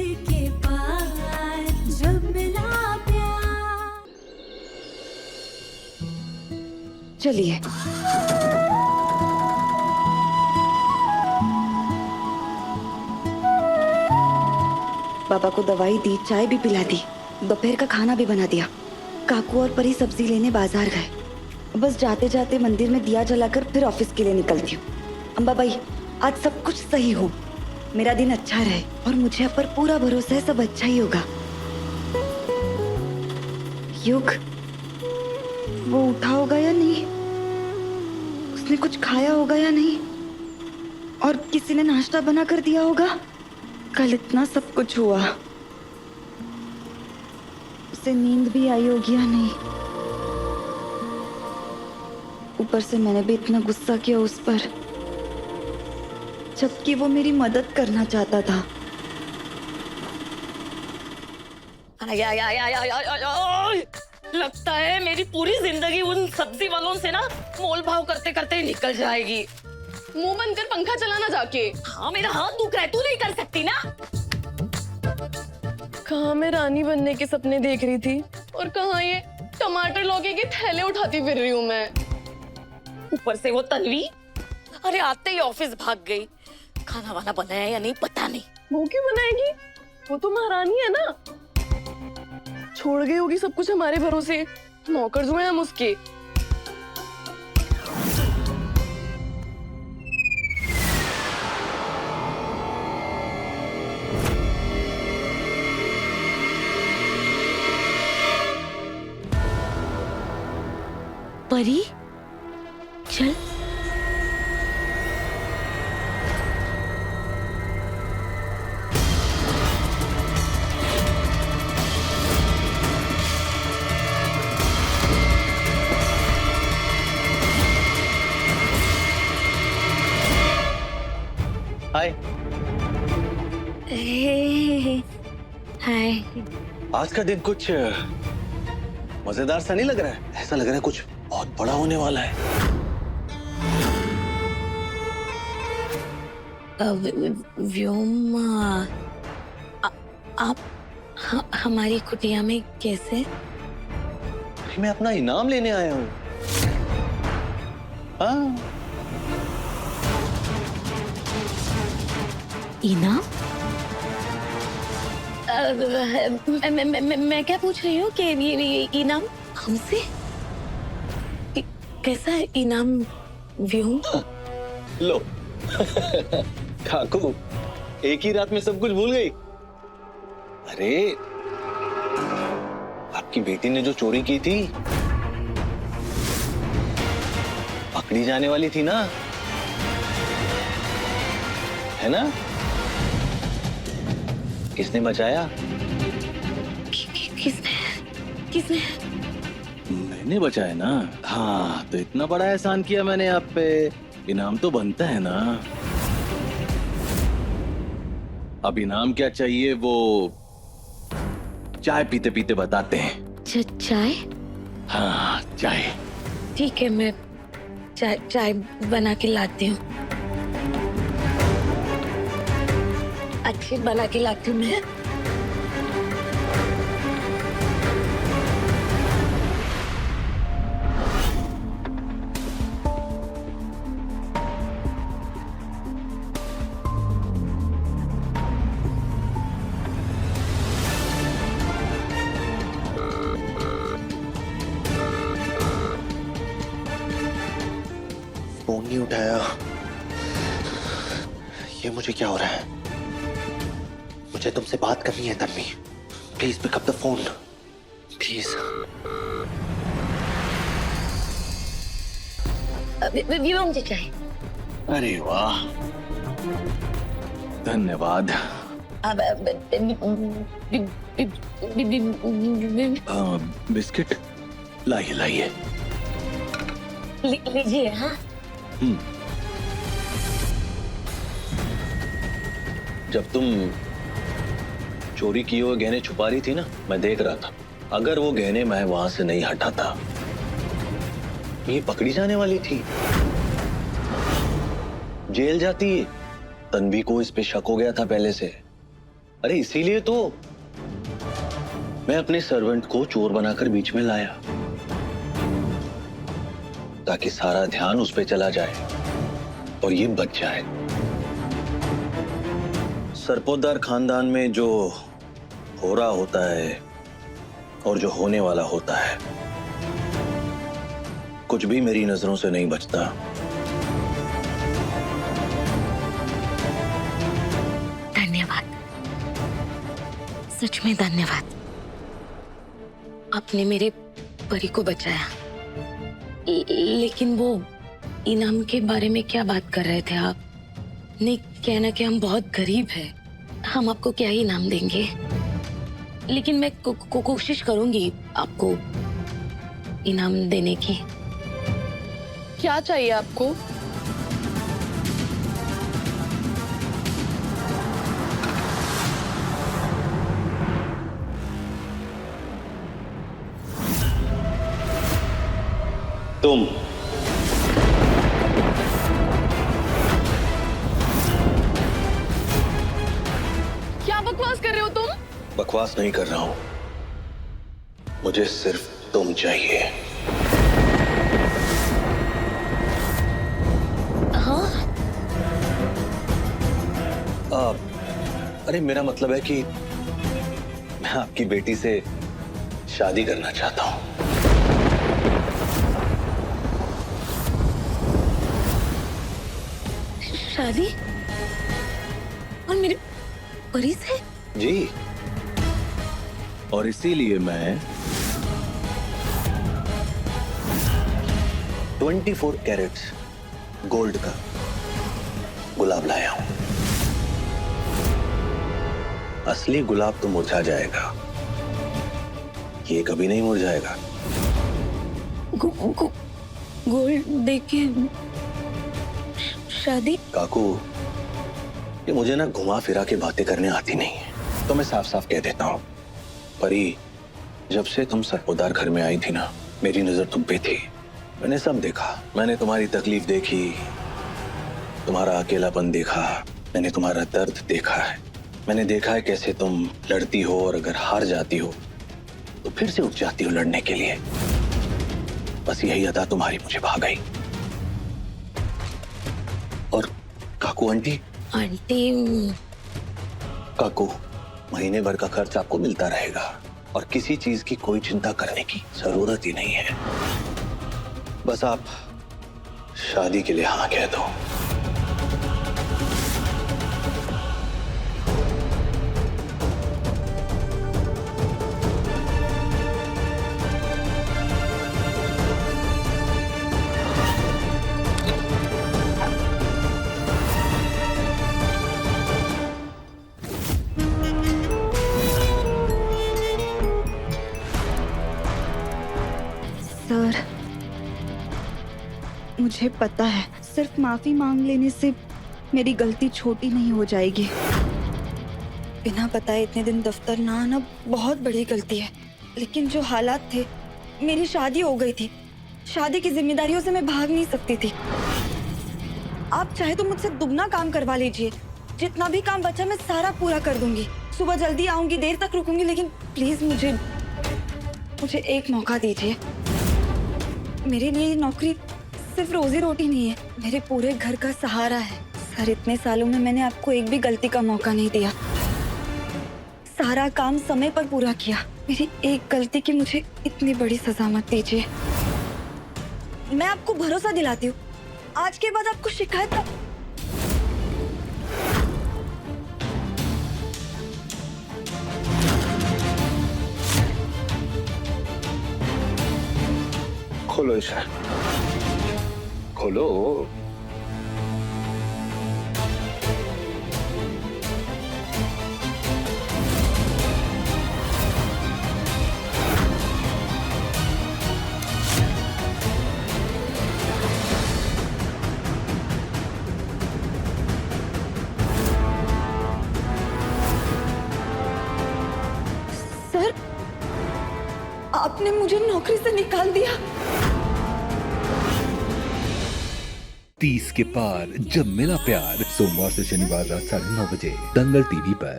के पार जब मिला प्यार। चलिए। पापा को दवाई दी, चाय भी पिला दी, दोपहर का खाना भी बना दिया। काकू और परी सब्जी लेने बाजार गए। बस जाते जाते मंदिर में दिया जलाकर फिर ऑफिस के लिए निकलती हूँ। अम्बाबाई, आज सब कुछ सही हो, मेरा दिन अच्छा रहे और मुझे अब पर पूरा भरोसा है सब अच्छा ही होगा। युग, वो उठा होगा या नहीं? उसने कुछ खाया होगा या नहीं? और किसी ने नाश्ता बना कर दिया होगा? कल इतना सब कुछ हुआ, उसे नींद भी आई होगी या नहीं? ऊपर से मैंने भी इतना गुस्सा किया उस पर, जबकि वो मेरी मदद करना चाहता था। आय आय आय आय आय आय आय आय। लगता है मेरी पूरी जिंदगी उन सब्जी वालों से ना मोल भाव करते करते ही निकल जाएगी। मुंह बंद कर, पंखा चलाना जाके। हाँ, मेरा हाथ दुख रहा है, तू नहीं कर सकती ना? कहाँ मैं रानी बनने के सपने देख रही थी और कहाँ ये टमाटर लौकी के थैले उठाती फिर रही हूँ मैं। ऊपर से वो तन्वी, अरे आते ही ऑफिस भाग गई। खाना वाना बनाया या नहीं पता नहीं। वो क्यों बनाएगी? वो तो महारानी है ना, छोड़ गई होगी सब कुछ हमारे भरोसे। नौकर जो है हम उसके। परी, चल। हाय। हाय। आज का दिन कुछ मजेदार सा नहीं लग रहा है? ऐसा लग रहा है कुछ बहुत बड़ा होने वाला है। व्योम, आप हमारी कुटिया में कैसे? मैं अपना इनाम लेने आया हूँ। हाँ। इनाम? मैं क्या पूछ रही हूँ कि ये इनाम हमसे? कैसा है इनाम व्योम? लो काकू, एक ही रात में सब कुछ भूल गई। अरे आपकी बेटी ने जो चोरी की थी, पकड़ी जाने वाली थी ना, है ना? किसने बचाया? किसने? मैंने बचाया ना। हाँ, तो इतना बड़ा एहसान किया मैंने आप पे, इनाम तो बनता है ना। अब इनाम क्या चाहिए वो चाय पीते पीते बताते हैं। चाय? हाँ, चाय। ठीक है, मैं चाय बना के लाती हूँ। अच्छी बना के लाती हूँ मैं। फोन नहीं उठाया। ये मुझे क्या हो रहा है? मुझे तुमसे बात करनी है Tanvi. Please pick up the phone, please. मुझे चाहिए। अरे वाह, धन्यवाद। बिस्किट लाइए लाइए। लीजिए। हाँ, जब तुम चोरी किए हुए गहने छुपा रही थी ना, मैं देख रहा था। अगर वो गहने मैं वहां से नहीं हटाता, ये पकड़ी जाने वाली थी, जेल जाती। तन्वी को इस पे शक हो गया था पहले से। अरे इसीलिए तो मैं अपने सर्वेंट को चोर बनाकर बीच में लाया, ताकि सारा ध्यान उस पे चला जाए और ये बच जाए। सरपोतदार खानदान में जो हो रहा होता है और जो होने वाला होता है, कुछ भी मेरी नजरों से नहीं बचता। धन्यवाद, सच में धन्यवाद। आपने मेरे परी को बचाया। लेकिन वो इनाम के बारे में क्या बात कर रहे थे आप? नहीं, कहना कि हम बहुत गरीब हैं, हम आपको क्या ही इनाम देंगे। लेकिन मैं कोशिश करूंगी आपको इनाम देने की। क्या चाहिए आपको? तुम क्या बकवास कर रहे हो तुम? बकवास नहीं कर रहा हूं, मुझे सिर्फ तुम चाहिए। हाँ, अरे मेरा मतलब है कि मैं आपकी बेटी से शादी करना चाहता हूं। शादी? और मेरी परी से? जी, और इसीलिए मैं 24 कैरेट्स गोल्ड का गुलाब लाया हूं। असली गुलाब तो मुरझा जाएगा, ये कभी नहीं मुरझाएगा। गोल्ड देके शादी? काकू, ये मुझे ना घुमा फिरा के बातें करने आती नहीं है, तो मैं साफ साफ कह देता हूँ। परी, जब से तुम सरपोतदार घर में आई थी ना, मेरी नजर तुम पे थी। मैंने सब देखा, मैंने तुम्हारी तकलीफ देखी, तुम्हारा अकेलापन देखा, मैंने तुम्हारा दर्द देखा है। मैंने देखा है कैसे तुम लड़ती हो और अगर हार जाती हो तो फिर से उठ जाती हो लड़ने के लिए। बस यही अदा तुम्हारी मुझे भा गई। और काकू आंटी, काकू, महीने भर का खर्च आपको मिलता रहेगा और किसी चीज की कोई चिंता करने की जरूरत ही नहीं है। बस आप शादी के लिए हाँ कह दो। सर, मुझे पता है सिर्फ माफी मांग लेने से मेरी गलती छोटी नहीं हो जाएगी। बिना बताए इतने दिन दफ्तर ना आना बहुत बड़ी गलती है। लेकिन जो हालात थे, मेरी शादी हो गई थी, शादी की जिम्मेदारियों से मैं भाग नहीं सकती थी। आप चाहे तो मुझसे दुगना काम करवा लीजिए, जितना भी काम बचा मैं सारा पूरा कर दूंगी। सुबह जल्दी आऊंगी, देर तक रुकूंगी, लेकिन प्लीज मुझे एक मौका दीजिए। मेरे लिए ये नौकरी सिर्फ रोजी रोटी नहीं है, मेरे पूरे घर का सहारा है। सर, इतने सालों में मैंने आपको एक भी गलती का मौका नहीं दिया, सारा काम समय पर पूरा किया। मेरी एक गलती की मुझे इतनी बड़ी सजा मत दीजिए। मैं आपको भरोसा दिलाती हूँ, आज के बाद आपको शिकायत का... खोलो इसे, खोलो। सर, आपने मुझे नौकरी से निकाल दिया। 30 के पार जब मिला प्यार, सोमवार से शनिवार रात 9:30 बजे दंगल टीवी पर।